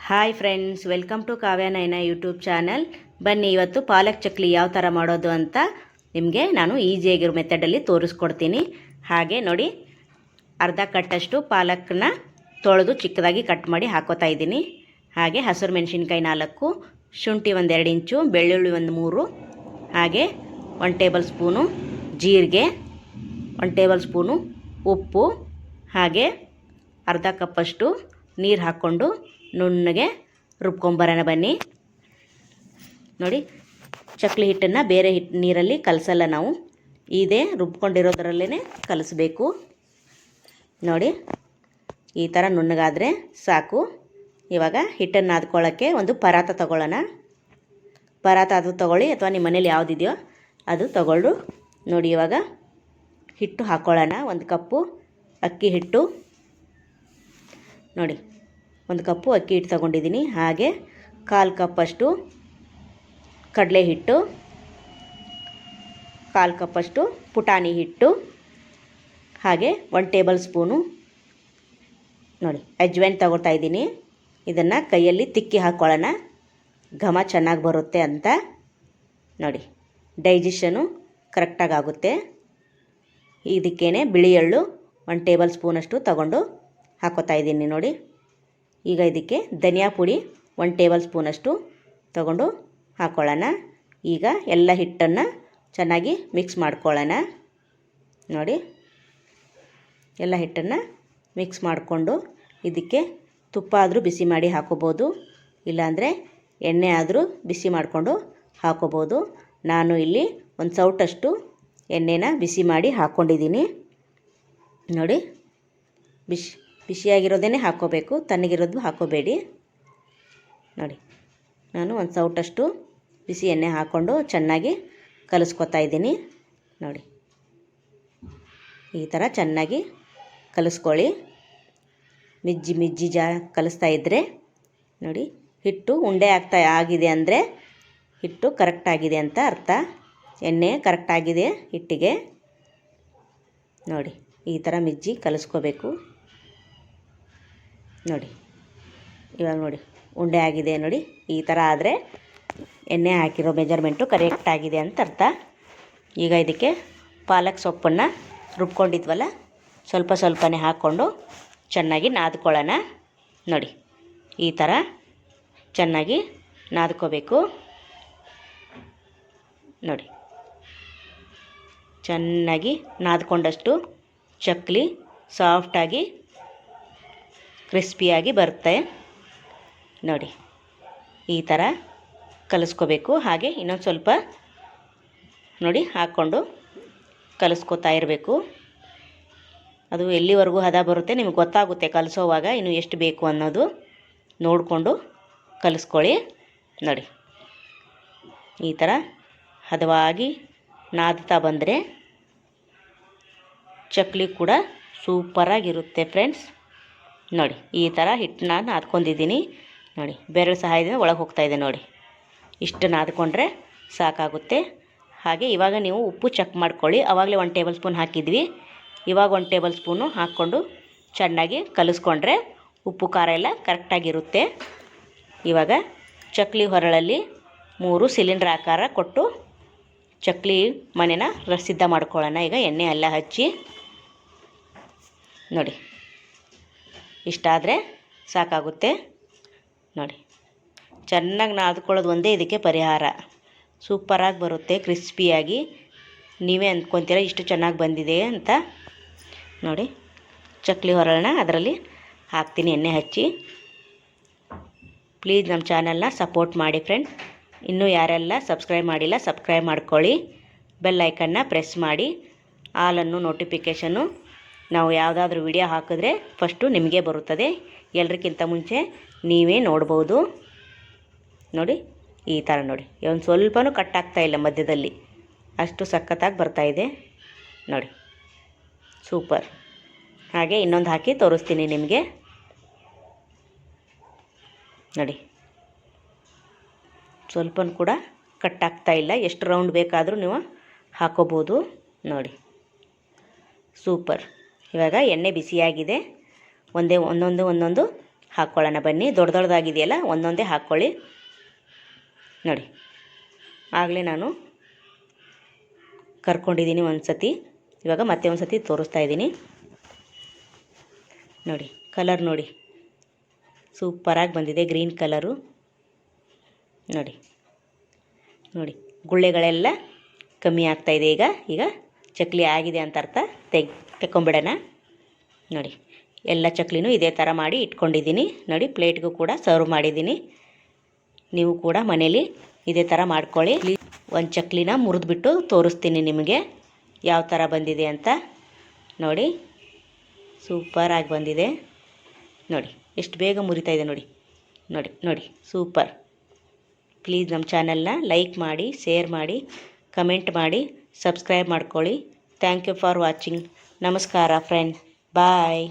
Hi friends, welcome to Kavya Nayana YouTube channel. ಬನ್ನಿ, ಇವತ್ತು ಪಾಲಕ್ ಚಕ್ಲಿ ಯಾವ ಥರ ಮಾಡೋದು ಅಂತ ನಿಮಗೆ ನಾನು ಈಸಿಯಾಗಿರೋ ಮೆಥಡಲ್ಲಿ ತೋರಿಸ್ಕೊಡ್ತೀನಿ. ಹಾಗೆ ನೋಡಿ, ಅರ್ಧ ಕಟ್ಟಷ್ಟು ಪಾಲಕ್ನ ತೊಳೆದು ಚಿಕ್ಕದಾಗಿ ಕಟ್ ಮಾಡಿ ಹಾಕೋತಾ ಇದ್ದೀನಿ. ಹಾಗೆ ಹಸಿರು ಮೆಣಸಿನ್ಕಾಯಿ 4, ಶುಂಠಿ 1-2 ಇಂಚು, ಬೆಳ್ಳುಳ್ಳಿ 3, ಹಾಗೆ 1 ಟೇಬಲ್ ಸ್ಪೂನು ಜೀರಿಗೆ, 1 ಟೇಬಲ್ ಸ್ಪೂನು ಉಪ್ಪು, ಹಾಗೆ ಅರ್ಧ ಕಪ್ಪಷ್ಟು ನೀರು ಹಾಕ್ಕೊಂಡು ನುಣ್ಣಗೆ ರುಬ್ಕೊಂಬರೋಣ ಬನ್ನಿ. ನೋಡಿ, ಚಕ್ಲಿ ಹಿಟ್ಟನ್ನು ಬೇರೆ ನೀರಲ್ಲಿ ಕಲಸಲ್ಲ, ನಾವು ಇದೇ ರುಬ್ಕೊಂಡಿರೋದ್ರಲ್ಲೇ ಕಲಿಸ್ಬೇಕು. ನೋಡಿ, ಈ ಥರ ನುಣ್ಣಗಾದರೆ ಸಾಕು. ಇವಾಗ ಹಿಟ್ಟನ್ನು ನಾದ್ಕೊಳ್ಳೋಕ್ಕೆ ಒಂದು ಪರಾತ ತಗೊಳ್ಳೋಣ. ಪರಾತ ಅದು ತಗೊಳ್ಳಿ, ಅಥವಾ ನಿಮ್ಮ ಮನೇಲಿ ಯಾವುದಿದೆಯೋ ಅದು ತಗೊಳ್ಳು. ನೋಡಿ, ಇವಾಗ ಹಿಟ್ಟು ಹಾಕ್ಕೊಳ್ಳೋಣ. 1 ಕಪ್ಪು ಅಕ್ಕಿ ಹಿಟ್ಟು, ನೋಡಿ 1 ಕಪ್ಪು ಅಕ್ಕಿ ಹಿಟ್ಟು ತಗೊಂಡಿದ್ದೀನಿ. ಹಾಗೆ 1/4 ಕಪ್ಪಷ್ಟು ಕಡಲೆ ಹಿಟ್ಟು, 1/4 ಕಪ್ಪಷ್ಟು ಪುಟಾಣಿ ಹಿಟ್ಟು, ಹಾಗೆ 1 ಟೇಬಲ್ ಸ್ಪೂನು ನೋಡಿ ಅಜ್ವೈನ್ ತಗೊಳ್ತಾ ಇದ್ದೀನಿ. ಇದನ್ನು ಕೈಯಲ್ಲಿ ತಿಕ್ಕಿ ಹಾಕ್ಕೊಳ್ಳೋಣ, ಘಮ ಚೆನ್ನಾಗಿ ಬರುತ್ತೆ ಅಂತ. ನೋಡಿ, ಡೈಜೆಷನು ಕರೆಕ್ಟಾಗಿ ಆಗುತ್ತೆ. ಇದಕ್ಕೇನೆ ಬಿಳಿ ಎಳ್ಳು 1 ಟೇಬಲ್ ಸ್ಪೂನಷ್ಟು ತಗೊಂಡು ಹಾಕೋತಾ ಇದ್ದೀನಿ. ನೋಡಿ, ಈಗ ಇದಕ್ಕೆ ಧನಿಯಾ ಪುಡಿ 1 ಟೇಬಲ್ ಸ್ಪೂನಷ್ಟು ತಗೊಂಡು ಹಾಕ್ಕೊಳ್ಳೋಣ. ಈಗ ಎಲ್ಲ ಹಿಟ್ಟನ್ನು ಚೆನ್ನಾಗಿ ಮಿಕ್ಸ್ ಮಾಡ್ಕೊಳ್ಳೋಣ. ನೋಡಿ, ಎಲ್ಲ ಹಿಟ್ಟನ್ನು ಮಿಕ್ಸ್ ಮಾಡಿಕೊಂಡು ಇದಕ್ಕೆ ತುಪ್ಪ ಆದರೂ ಬಿಸಿ ಮಾಡಿ ಹಾಕೋಬೋದು, ಇಲ್ಲಾಂದರೆ ಎಣ್ಣೆ ಆದರೂ ಬಿಸಿ ಮಾಡಿಕೊಂಡು ಹಾಕೋಬೋದು. ನಾನು ಇಲ್ಲಿ 1 ಸೌಟಷ್ಟು ಎಣ್ಣೆನ ಬಿಸಿ ಮಾಡಿ ಹಾಕ್ಕೊಂಡಿದ್ದೀನಿ. ನೋಡಿ, ಬಿಸಿಯಾಗಿರೋದೇ ಹಾಕ್ಕೋಬೇಕು, ತಣ್ಣಗಿರೋದು ಹಾಕ್ಕೋಬೇಡಿ. ನೋಡಿ, ನಾನು 1 ಸೌಟಷ್ಟು ಬಿಸಿ ಎಣ್ಣೆ ಹಾಕ್ಕೊಂಡು ಚೆನ್ನಾಗಿ ಕಲಿಸ್ಕೊತಾ ಇದ್ದೀನಿ. ನೋಡಿ, ಈ ಥರ ಚೆನ್ನಾಗಿ ಕಲಿಸ್ಕೊಳ್ಳಿ. ಮಿಜ್ಜಿ ಕಲಿಸ್ತಾ ಇದ್ದರೆ ನೋಡಿ, ಹಿಟ್ಟು ಉಂಡೆ ಆಗಿದೆ ಅಂದರೆ ಹಿಟ್ಟು ಕರೆಕ್ಟಾಗಿದೆ ಅಂತ ಅರ್ಥ. ಎಣ್ಣೆ ಕರೆಕ್ಟಾಗಿದೆ ಹಿಟ್ಟಿಗೆ. ನೋಡಿ, ಈ ಥರ ಮಿಜ್ಜಿ ಕಲಿಸ್ಕೋಬೇಕು. ನೋಡಿ, ಇವಾಗ ನೋಡಿ ಉಂಡೆ ಆಗಿದೆ. ನೋಡಿ, ಈ ಥರ ಆದರೆ ಎಣ್ಣೆ ಹಾಕಿರೋ ಮೆಜರ್ಮೆಂಟು ಕರೆಕ್ಟಾಗಿದೆ ಅಂತ ಅರ್ಥ. ಈಗ ಇದಕ್ಕೆ ಪಾಲಕ್ ಸೊಪ್ಪನ್ನು ರುಬ್ಕೊಂಡಿದ್ವಲ್ಲ, ಸ್ವಲ್ಪನೇ ಹಾಕ್ಕೊಂಡು ಚೆನ್ನಾಗಿ ನಾದ್ಕೊಳ್ಳೋಣ. ನೋಡಿ, ಈ ಥರ ಚೆನ್ನಾಗಿ ನಾದ್ಕೋಬೇಕು. ನೋಡಿ, ಚೆನ್ನಾಗಿ ನಾದ್ಕೊಂಡಷ್ಟು ಚಕ್ಲಿ ಸಾಫ್ಟಾಗಿ ಕ್ರಿಸ್ಪಿಯಾಗಿ ಬರುತ್ತೆ. ನೋಡಿ, ಈ ಥರ ಕಲಿಸ್ಕೋಬೇಕು. ಹಾಗೆ ಇನ್ನೊಂದು ಸ್ವಲ್ಪ ನೋಡಿ ಹಾಕ್ಕೊಂಡು ಕಲಿಸ್ಕೋತಾ ಇರಬೇಕು. ಅದು ಎಲ್ಲಿವರೆಗೂ ಹದ ಬರುತ್ತೆ ನಿಮಗೆ ಗೊತ್ತಾಗುತ್ತೆ ಕಲಿಸೋವಾಗ, ಇನ್ನು ಎಷ್ಟು ಬೇಕು ಅನ್ನೋದು ನೋಡಿಕೊಂಡು ಕಲಿಸ್ಕೊಳ್ಳಿ. ನೋಡಿ, ಈ ಥರ ಹದವಾಗಿ ನಾದ್ತಾ ಬಂದರೆ ಚಕ್ಲಿ ಕೂಡ ಸೂಪರಾಗಿರುತ್ತೆ ಫ್ರೆಂಡ್ಸ್. ನೋಡಿ, ಈ ಥರ ಹಿಟ್ಟನ್ನ ನಾದ್ಕೊಂಡಿದ್ದೀನಿ. ನೋಡಿ, ಬೆರಳು ಸಹಾಯದಿಂದ ಒಳಗೆ ಹೋಗ್ತಾಯಿದೆ. ನೋಡಿ, ಇಷ್ಟು ನಾದ್ಕೊಂಡ್ರೆ ಸಾಕಾಗುತ್ತೆ. ಹಾಗೆ ಇವಾಗ ನೀವು ಉಪ್ಪು ಚೆಕ್ ಮಾಡ್ಕೊಳ್ಳಿ. ಆವಾಗಲೇ 1 ಟೇಬಲ್ ಸ್ಪೂನ್ ಹಾಕಿದ್ವಿ, ಇವಾಗ 1 ಟೇಬಲ್ ಸ್ಪೂನು ಹಾಕ್ಕೊಂಡು ಚೆನ್ನಾಗಿ ಕಲಿಸ್ಕೊಂಡ್ರೆ ಉಪ್ಪು ಖಾರ ಎಲ್ಲ ಕರೆಕ್ಟಾಗಿರುತ್ತೆ. ಇವಾಗ ಚಕ್ಲಿ ಹೊರಳಲ್ಲಿ 3 ಸಿಲಿಂಡ್ರ್ ಆಕಾರ ಕೊಟ್ಟು ಚಕ್ಲಿ ಮನೆನ ಸಿದ್ಧ ಮಾಡ್ಕೊಳ್ಳೋಣ. ಈಗ ಎಣ್ಣೆ ಎಲ್ಲ ಹಚ್ಚಿ ನೋಡಿ, ಇಷ್ಟಾದರೆ ಸಾಕಾಗುತ್ತೆ. ನೋಡಿ, ಚೆನ್ನಾಗಿ ನಾದ್ಕೊಳ್ಳೋದು ಒಂದೇ ಇದಕ್ಕೆ ಪರಿಹಾರ. ಸೂಪರಾಗಿ ಬರುತ್ತೆ, ಕ್ರಿಸ್ಪಿಯಾಗಿ. ನೀವೇ ಅಂದ್ಕೊತೀರ ಇಷ್ಟು ಚೆನ್ನಾಗಿ ಬಂದಿದೆ ಅಂತ. ನೋಡಿ, ಚಕ್ಲಿ ಹೊರಳನ್ನ ಅದರಲ್ಲಿ ಹಾಕ್ತೀನಿ ಎಣ್ಣೆ ಹಚ್ಚಿ. ಪ್ಲೀಸ್ ನಮ್ಮ ಚಾನಲ್ನ ಸಪೋರ್ಟ್ ಮಾಡಿ ಫ್ರೆಂಡ್. ಇನ್ನೂ ಯಾರೆಲ್ಲ ಸಬ್ಸ್ಕ್ರೈಬ್ ಮಾಡಿಲ್ಲ ಸಬ್ಸ್ಕ್ರೈಬ್ ಮಾಡ್ಕೊಳ್ಳಿ. ಬೆಲ್ ಐಕನ್ನ ಪ್ರೆಸ್ ಮಾಡಿ. ಆಲನ್ನು ನೋಟಿಫಿಕೇಷನ್ನು ನಾವು ಯಾವುದಾದ್ರೂ ವಿಡಿಯೋ ಹಾಕಿದ್ರೆ ಫಸ್ಟು ನಿಮಗೆ ಬರುತ್ತದೆ, ಎಲ್ರಿಗಿಂತ ಮುಂಚೆ ನೀವೇ ನೋಡ್ಬೋದು. ನೋಡಿ, ಈ ಥರ ನೋಡಿ, ಒಂದು ಸ್ವಲ್ಪನೂ ಕಟ್ಟಾಗ್ತಾ ಇಲ್ಲ ಮಧ್ಯದಲ್ಲಿ, ಅಷ್ಟು ಸಖತ್ತಾಗಿ ಬರ್ತಾಯಿದೆ. ನೋಡಿ, ಸೂಪರ್. ಹಾಗೆ ಇನ್ನೊಂದು ಹಾಕಿ ತೋರಿಸ್ತೀನಿ ನಿಮಗೆ. ನೋಡಿ, ಸ್ವಲ್ಪನೂ ಕೂಡ ಕಟ್ಟಾಗ್ತಾ ಇಲ್ಲ. ಎಷ್ಟು ರೌಂಡ್ ಬೇಕಾದರೂ ನೀವು ಹಾಕೋಬೋದು. ನೋಡಿ, ಸೂಪರ್. ಇವಾಗ ಎಣ್ಣೆ ಬಿಸಿಯಾಗಿದೆ, ಒಂದೊಂದು ಹಾಕ್ಕೊಳ್ಳೋಣ ಬನ್ನಿ. ದೊಡ್ಡ ದೊಡ್ಡದಾಗಿದೆಯಲ್ಲ ಒಂದೊಂದೇ ಹಾಕ್ಕೊಳ್ಳಿ. ನೋಡಿ ಆಗಲೇ ನಾನು ಕರ್ಕೊಂಡಿದ್ದೀನಿ ಒಂದು ಸತಿ, ಇವಾಗ ಮತ್ತೆ ಒಂದು ಸತಿ ತೋರಿಸ್ತಾ ಇದ್ದೀನಿ. ನೋಡಿ ಕಲರ್ ನೋಡಿ ಸೂಪರಾಗಿ ಬಂದಿದೆ, ಗ್ರೀನ್ ಕಲರು. ನೋಡಿ ನೋಡಿ ಗುಳ್ಳೆಗಳೆಲ್ಲ ಕಮ್ಮಿ ಆಗ್ತಾಯಿದೆ. ಈಗ ಚಕ್ಲಿ ಆಗಿದೆ ಅಂತ ಅರ್ಥ. ತೆಕ್ಕೊಂಬಿಡೋಣ. ನೋಡಿ ಎಲ್ಲ ಚಕ್ಲಿನೂ ಇದೇ ಥರ ಮಾಡಿ ಇಟ್ಕೊಂಡಿದ್ದೀನಿ. ನೋಡಿ ಪ್ಲೇಟ್ಗೂ ಕೂಡ ಸರ್ವ್ ಮಾಡಿದ್ದೀನಿ. ನೀವು ಕೂಡ ಮನೇಲಿ ಇದೇ ಥರ ಮಾಡ್ಕೊಳ್ಳಿ. ಒಂದು ಚಕ್ಲಿನ ಮುರಿದ್ಬಿಟ್ಟು ತೋರಿಸ್ತೀನಿ ನಿಮಗೆ ಯಾವ ಥರ ಬಂದಿದೆ ಅಂತ. ನೋಡಿ ಸೂಪರಾಗಿ ಬಂದಿದೆ. ನೋಡಿ ಎಷ್ಟು ಬೇಗ ಮುರಿತಾ ಇದೆ ನೋಡಿ. ನೋಡಿ ನೋಡಿ ಸೂಪರ್. ಪ್ಲೀಸ್ ನಮ್ಮ ಚಾನಲ್ನ ಲೈಕ್ ಮಾಡಿ, ಶೇರ್ ಮಾಡಿ, ಕಮೆಂಟ್ ಮಾಡಿ, ಸಬ್ಸ್ಕ್ರೈಬ್ ಮಾಡ್ಕೊಳ್ಳಿ. Thank you for watching. ನಮಸ್ಕಾರ ಫ್ರೆಂಡ್ಸ್, ಬಾಯ್.